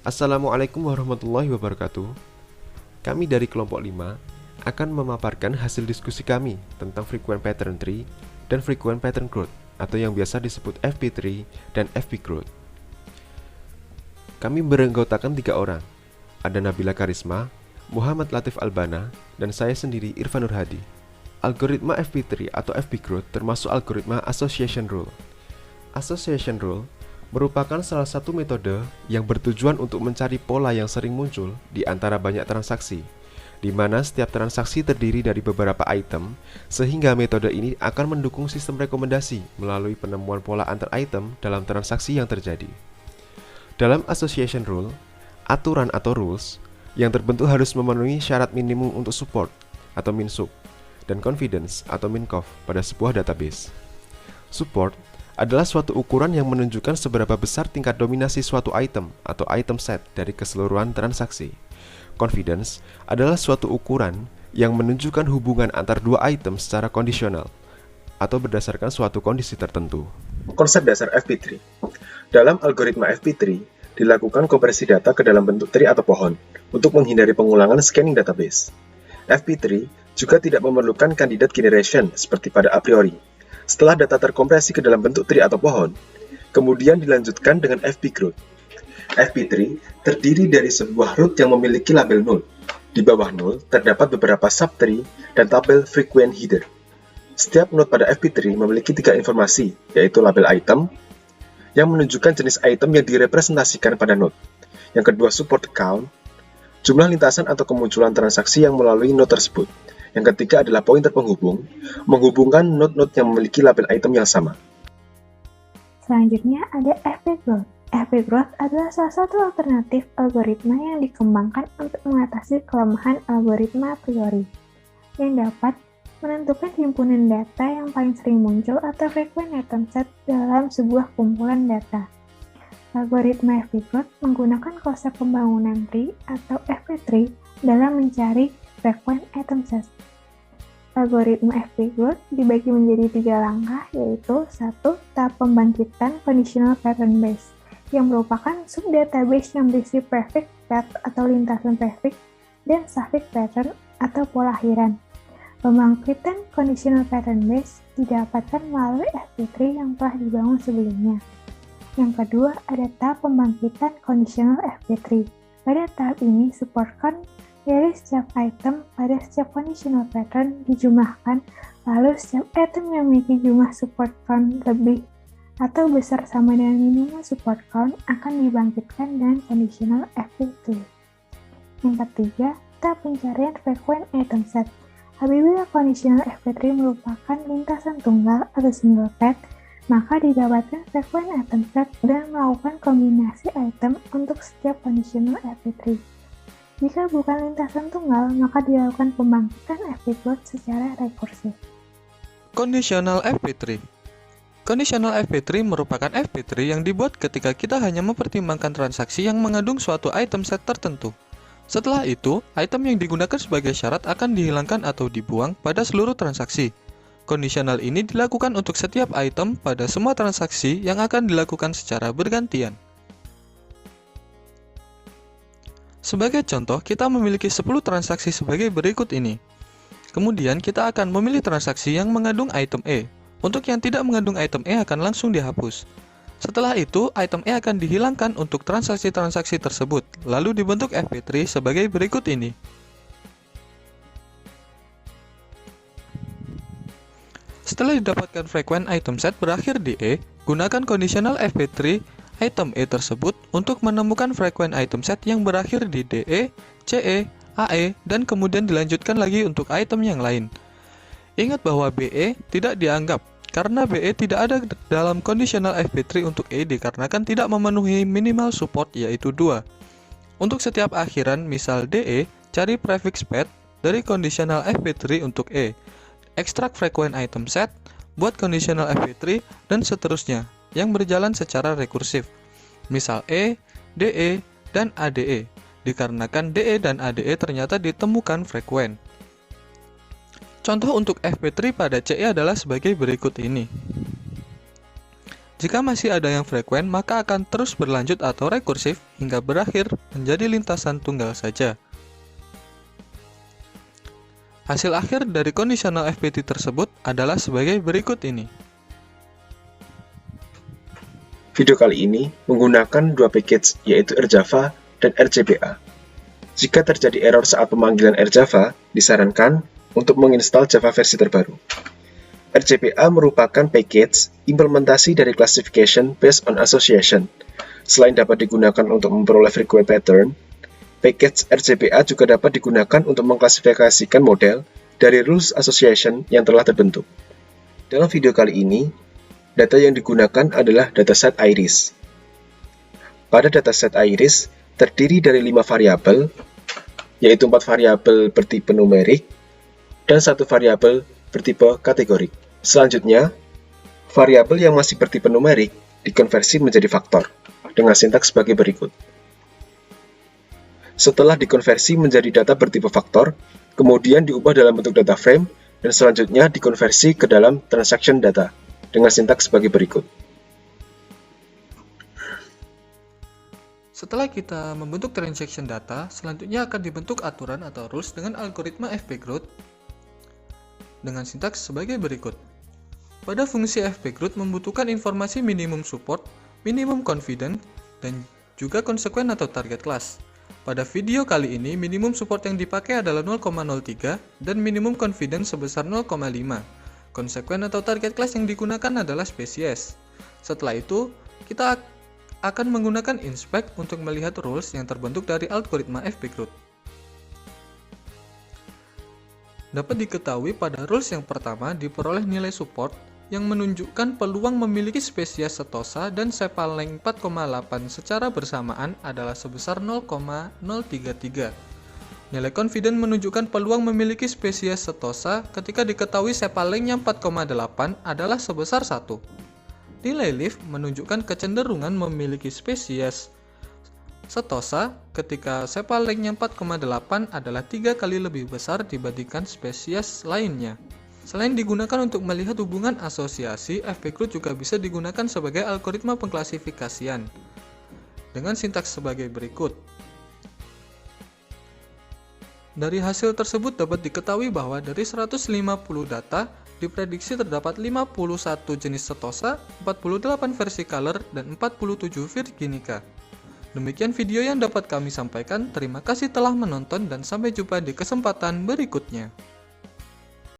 Assalamualaikum warahmatullahi wabarakatuh. Kami dari kelompok 5 akan memaparkan hasil diskusi kami tentang Frequent Pattern Tree dan Frequent Pattern Growth atau yang biasa disebut FP3 dan FP Growth. Kami beranggotakan 3 orang. Ada Nabila Karisma, Muhammad Latif Albana, dan saya sendiri Irfan Nurhadi. Algoritma FP3 atau FP Growth termasuk algoritma Association Rule. Association Rule merupakan salah satu metode yang bertujuan untuk mencari pola yang sering muncul di antara banyak transaksi, di mana setiap transaksi terdiri dari beberapa item, sehingga metode ini akan mendukung sistem rekomendasi melalui penemuan pola antar item dalam transaksi yang terjadi. Dalam Association Rule, aturan atau rules yang terbentuk harus memenuhi syarat minimum untuk support atau min-sup dan confidence atau min-conf pada sebuah database. Support adalah suatu ukuran yang menunjukkan seberapa besar tingkat dominasi suatu item atau item set dari keseluruhan transaksi. Confidence adalah suatu ukuran yang menunjukkan hubungan antar dua item secara kondisional atau berdasarkan suatu kondisi tertentu. Konsep dasar FP3. Dalam algoritma FP3, dilakukan kompresi data ke dalam bentuk tree atau pohon untuk menghindari pengulangan scanning database. FP3 juga tidak memerlukan candidate generation seperti pada a priori. Setelah data terkompresi ke dalam bentuk tree atau pohon, kemudian dilanjutkan dengan FP Growth. FP3 terdiri dari sebuah root yang memiliki label null. Di bawah null terdapat beberapa subtree dan tabel frequent header. Setiap node pada FP3 memiliki 3 informasi, yaitu label item, yang menunjukkan jenis item yang direpresentasikan pada node. Yang kedua support account, jumlah lintasan atau kemunculan transaksi yang melalui node tersebut. Yang ketiga adalah pointer penghubung, menghubungkan node-node yang memiliki label item yang sama. Selanjutnya ada FP Growth. FP Growth adalah salah satu alternatif algoritma yang dikembangkan untuk mengatasi kelemahan algoritma a priori, yang dapat menentukan himpunan data yang paling sering muncul atau frequent item set dalam sebuah kumpulan data. Algoritma FP Growth menggunakan konsep pembangunan tree atau FP3 dalam mencari frequent item set. Algoritma FP Growth dibagi menjadi 3 langkah, yaitu 1. Tahap pembangkitan conditional pattern base, yang merupakan subdatabase yang berisi prefix path atau lintasan prefix dan suffix pattern atau pola akhiran. Pembangkitan conditional pattern base didapatkan melalui FP3 yang telah dibangun sebelumnya. Yang kedua, ada tahap pembangkitan conditional FP3. Pada tahap ini, support count dari setiap item pada setiap conditional pattern dijumlahkan, lalu setiap item yang memiliki jumlah support count lebih atau besar sama dengan minimum support count akan dibangkitkan dengan conditional FP2. Yang ketiga, tahap pencarian frequent item set. Apabila conditional FP3 merupakan lintasan tunggal atau single path, maka didapatkan frequent item set dan melakukan kombinasi item untuk setiap conditional FP3. Jika bukan lintasan tunggal, maka dilakukan pembangkitan FP Growth secara rekursif. Conditional FP3. Conditional FP3 merupakan FP3 yang dibuat ketika kita hanya mempertimbangkan transaksi yang mengandung suatu item set tertentu. Setelah itu, item yang digunakan sebagai syarat akan dihilangkan atau dibuang pada seluruh transaksi. Conditional ini dilakukan untuk setiap item pada semua transaksi yang akan dilakukan secara bergantian. Sebagai contoh, kita memiliki 10 transaksi sebagai berikut ini. Kemudian kita akan memilih transaksi yang mengandung item E. Untuk yang tidak mengandung item E akan langsung dihapus. Setelah itu, item E akan dihilangkan untuk transaksi-transaksi tersebut, lalu dibentuk FP3 sebagai berikut ini. Setelah didapatkan frequent item set berakhir di E, gunakan conditional FP3 item E tersebut untuk menemukan frequent item set yang berakhir di DE, CE, AE, dan kemudian dilanjutkan lagi untuk item yang lain. Ingat bahwa BE tidak dianggap, karena BE tidak ada dalam conditional FP3 untuk E dikarenakan tidak memenuhi minimal support yaitu 2. Untuk setiap akhiran, misal DE, cari prefix path dari conditional FP3 untuk E, ekstrak frequent item set, buat conditional FP3, dan seterusnya, yang berjalan secara rekursif, misal E, DE, dan ADE, dikarenakan DE dan ADE ternyata ditemukan frekuen. Contoh untuk FP3 pada CE adalah sebagai berikut ini. Jika masih ada yang frekuen, maka akan terus berlanjut atau rekursif hingga berakhir menjadi lintasan tunggal saja. Hasil akhir dari conditional FPT tersebut adalah sebagai berikut ini. Video kali ini menggunakan dua package, yaitu rjava dan rjba. Jika terjadi error saat pemanggilan rjava, disarankan untuk menginstal Java versi terbaru. RJBA merupakan package implementasi dari classification based on association. Selain dapat digunakan untuk memperoleh frequent pattern, package RJBA juga dapat digunakan untuk mengklasifikasikan model dari rules association yang telah terbentuk. Dalam video kali ini, data yang digunakan adalah dataset iris. Pada dataset iris, terdiri dari 5 variabel, yaitu 4 variabel bertipe numerik dan 1 variabel bertipe kategorik. Selanjutnya, variabel yang masih bertipe numerik dikonversi menjadi faktor dengan sintaks sebagai berikut. Setelah dikonversi menjadi data bertipe faktor, kemudian diubah dalam bentuk data frame dan selanjutnya dikonversi ke dalam transaction data dengan sintaks sebagai berikut. Setelah kita membentuk transaction data, selanjutnya akan dibentuk aturan atau rules dengan algoritma fpGrowth dengan sintaks sebagai berikut. Pada fungsi fpGrowth membutuhkan informasi minimum support, minimum confidence, dan juga konsekuen atau target class. Pada video kali ini, minimum support yang dipakai adalah 0,03 dan minimum confidence sebesar 0,5. Konsekuen atau target class yang digunakan adalah spesies. Setelah itu, kita akan menggunakan inspect untuk melihat rules yang terbentuk dari algoritma fpGrowth. Dapat diketahui pada rules yang pertama diperoleh nilai support yang menunjukkan peluang memiliki spesies setosa dan sepal length 4,8 secara bersamaan adalah sebesar 0,033. Nilai confidence menunjukkan peluang memiliki spesies setosa ketika diketahui sepal length-nya 4,8 adalah sebesar 1. Nilai leaf menunjukkan kecenderungan memiliki spesies setosa ketika sepal length-nya 4,8 adalah 3 kali lebih besar dibandingkan spesies lainnya. Selain digunakan untuk melihat hubungan asosiasi, fpGrowth juga bisa digunakan sebagai algoritma pengklasifikasian dengan sintaks sebagai berikut. Dari hasil tersebut dapat diketahui bahwa dari 150 data, diprediksi terdapat 51 jenis setosa, 48 versi color, dan 47 virginica. Demikian video yang dapat kami sampaikan. Terima kasih telah menonton dan sampai jumpa di kesempatan berikutnya.